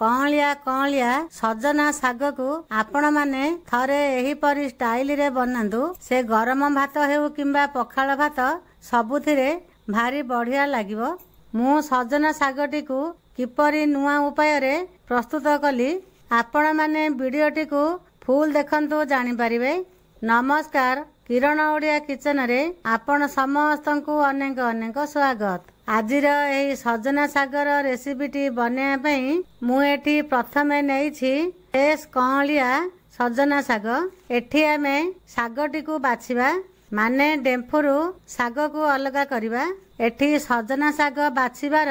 कौलिया कौलिया सजना शाग को आपण माने थरे एही परी स्टाइल रे बनांदु। से गरम भात हेउ किंबा पखाल भात सबुथिरे भारी बढ़िया लागिवो। मु सजना शागटी को किपरी नुआ उपाय रे प्रस्तुत कली आपण माने वीडियोटी को फुल देखंतु जानि परिबे। नमस्कार, किरण ओडिया किचन रे आपण समस्तंकु अनेक अनेक स्वागत। आजिर एही सजना शागर रेसिपीटी बनाया पई मु एठी प्रथमे नेइछि फ्रेश कौलिया सजना शाग। एठी आमे शागटी को बाछिबा माने डेम्फुरु शाग को अलगा करिबा। एठी सजना शाग बाछिबार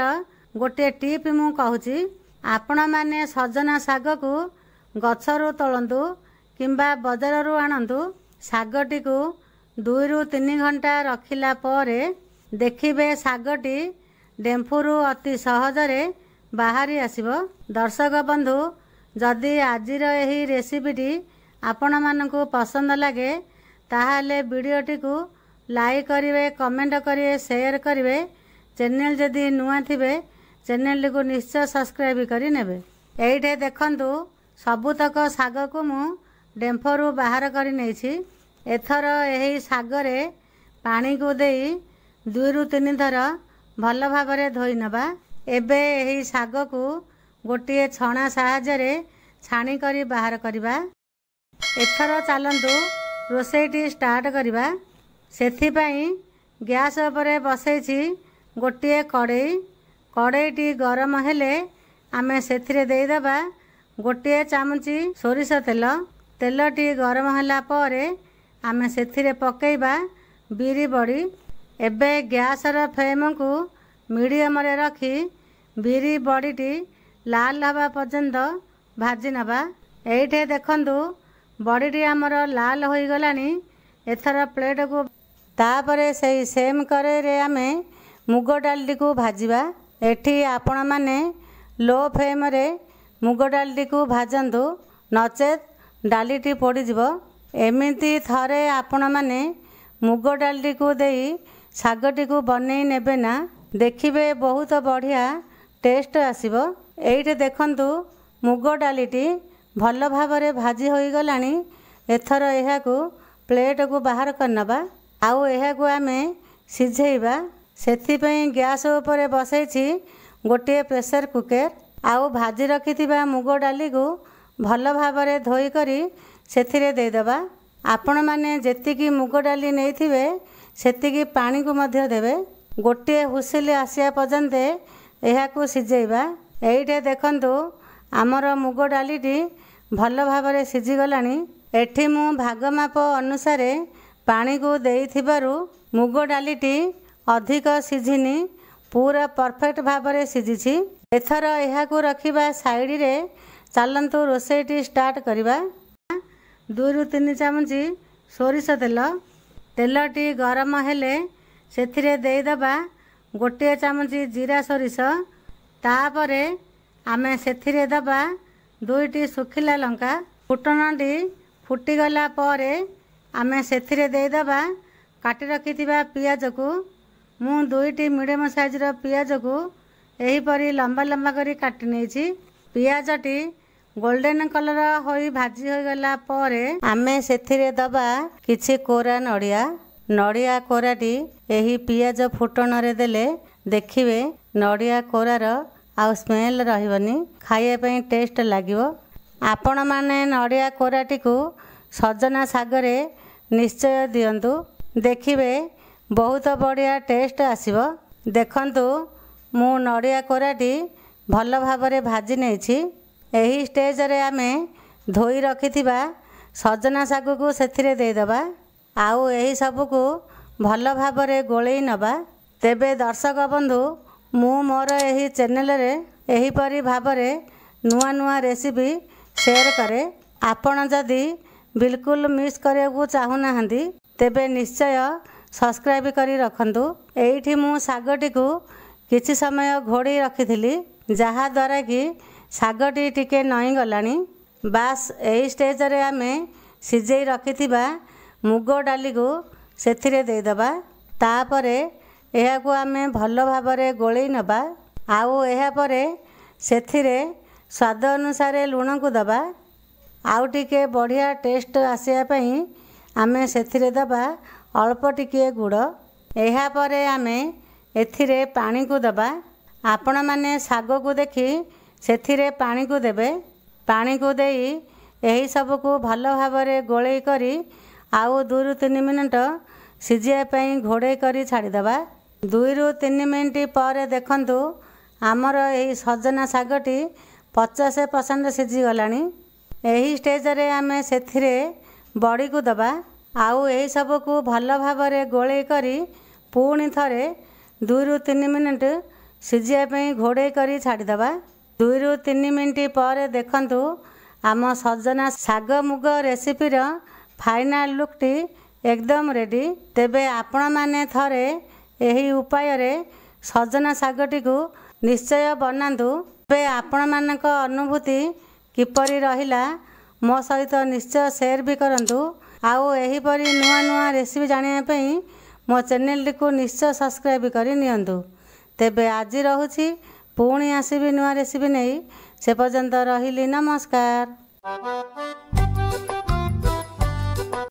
गोटे टिप मु कहूछि। आपण माने सजना शाग को गछरु तोलंतु किंबा बजाररु आणंतु। शागटी को 2 ରୁ 3 घंटा रखिला परे देखिबे शागटी डेम्फुरु अति सहजरे बाहरी आसिबो। दर्शक बंधु, जदि आजिर एही रेसिपीटी आपण मानकु पसंद लागे ताहाले वीडियोटी को लाइक करिवे, कमेंट करिवे, शेयर करिवे। चैनल जदि नुआ थिबे चैनल को निश्चय सब्सक्राइब करि नेबे। एइठे देखंतु सबुतक शाग को मु डेम्फुरु बाहर करि नेछि। एथर एही शागरे पानी को देई 2 ରୁ 3 थर भल भाबरे धोई नबा। एबे एही शाग को गोटिए छणा साहाय्य छाणी करी बाहर करिबा। एथर चलंतु रोसेईटी स्टार्ट करिबा। सेथि पई गैस उपरे बसैछि गोटिए कड़ेई। कड़ेईटी गरम हेले आमे सेथिरे देई दबा गोटिए चामची सोरिष तेल। तेलटी गरम होला परे आमे सेथिरे पकेइबा बिरी बड़ी। एबे गैसर फ्लेम को मीडियम रे रखी बिरी बड़ीटी लाल हवा पर्यंत भाजी नबा। एइठे देखंतु बड़ीटी आमर लाल होई गलानी। एथर प्लेट को तापरे सेही सेम करे रे आमे मुग डालटी को भाजीबा। एठी आपण माने लो फ्लेम रे मुग डालटी को भाजंतु, नचेत डालीटी पोड़ी जीवो। एमिति थरे आपण माने मुग डालटी को देई शागटी को बनेई नेबे ना, देखिबे बहुत बढ़िया टेस्ट आसीबो। एइठे देखंतु मुग डालीटी भल भाबरे भाजी होई गलानी। एथर एहा को प्लेट को बाहर करनबा। आउ एहा को आमे सिझेइबा। सेथि पई गैस ऊपर बसैछि गोटे प्रेशर कुकर। आउ भाजी रखिथिबा मुग डाली को भल भाबरे धोई करी सेथिरे देदबा। आपण माने जेतिकी मुग डाली नेइथिबे सेतिकी पानी को मध्य देबे। गोटे हुसिल आसिया पर्यंत एहा को सिझेइबा। एइठे देखंतु आमर मुग डालीटी भल भाबरे सिझी गलानी। एठी मु भाग माप अनुसार पानी को देइथिबारु मुग डालीटी अधिक सिझिनी, पूरा परफेक्ट भाबरे सिझिछि। एथर एहा को रखिबा साइड रे। चलंतु रोसेईटी स्टार्ट करिबा। 2 ରୁ 3 चामची सोरिष तेल। तेलटी गरम हेले सेथिरे देई दबा गोटे चामची जीरा सोरिष। तापरे आमे सेथिरे दबा 2टी सुखिला लंका। फुटणटी फुटिगला परे आमे सेथिरे देई दबा काटी रखिथिबा पियाज को। मु 2टी मीडियम साइज रो पियाज को एही परी लंबा लंबा करी काटी नेछि। पियाजटी गोल्डन कलर होई भाजी होई गला परे आमे सेथिरे दबा किछि कोरा नड़िया। नड़िया कोराटी एही पियाज फुटण रे देले देखिबे नड़िया कोरार आउ स्मेल रहिबनी, खाइया पई टेस्ट लागिवो। आपण माने नड़िया कोराटी को सजना शागरे निश्चय दियंतु, देखिबे बहुत बढ़िया टेस्ट आसीबो। देखंतु मु नड़िया कोराटी भल भाबरे भाजी नेछि। एही स्टेज रे आमे धोई रखिथिबा सजना शाग को सेथिरे देई दबा। आउ एही सब को भल भाबरे गोळेई नबा। तेबे दर्शक बंधु, मु मोर एही चैनल रे एही परी भाबरे नुआ नुआ रेसिपी शेयर करे। आपण जदि बिल्कुल मिस करियाकू चाहू नाहंती तेबे निश्चय सब्सक्राइब करी रखंतु। एइठी मु शागटी को किछि समय घोड़ी रखिथिली, जहा द्वारा कि शागटी टिके नई गलानी। बास एही स्टेज रे आमे सिझेई रखिथिबा मुग डाली को सेथिरे देई दबा। तापरे एहाकू आमे भल भाबरे गोळेई नबा। आउ एहा परे सेथिरे स्वाद अनुसार लुण को दबा आउ टिके बढ़िया टेस्ट आसिया पई आमे सेथिरे दबा अल्प टिके गुड़ एहा परे आमे एथिरे पानी को दबा आपण माने साग को देखि सेथिरे पानी को देबे पानी को देई एही सब को भलो भाबरे गोळेई करी आउ 2 ରୁ 3 मिनिट सिझिया पई घोड़े करी छाड़ी दबा 2 ରୁ 3 मिनिट पर देखंतु आमर एही सजना सागटी 50% सिझी गलानी। एही स्टेज रे आमे सेथिरे बड़ी को दबा आउ एही सब को भलो भाबरे गोळेई करी पुणी थरे 2 ରୁ 3 मिनिट सिझिया पई घोड़े करी छाड़ी दबा 2 ରୁ 3 मिनिट पर देखंतु आम सजना साग मुग रेसिपीर फाइनाल लुकटी एकदम रेडी। तेबे आपण माने थरे एही उपाय रे सजना सागटी को निश्चय बनातु। तेबे आपण मानक अनुभूति किपरि रहिला मो सहित निश्चय शेयर भी करंतु आउ एही परी नुआ नुआ रेसिपी जानिया पई मो चैनल को निश्चय सब्सक्राइब करी नियंतु। तेबे आज रहुछि पुणी आसीबी नुआ रेसिपी नहीं से पर्यंत रहिली नमस्कार।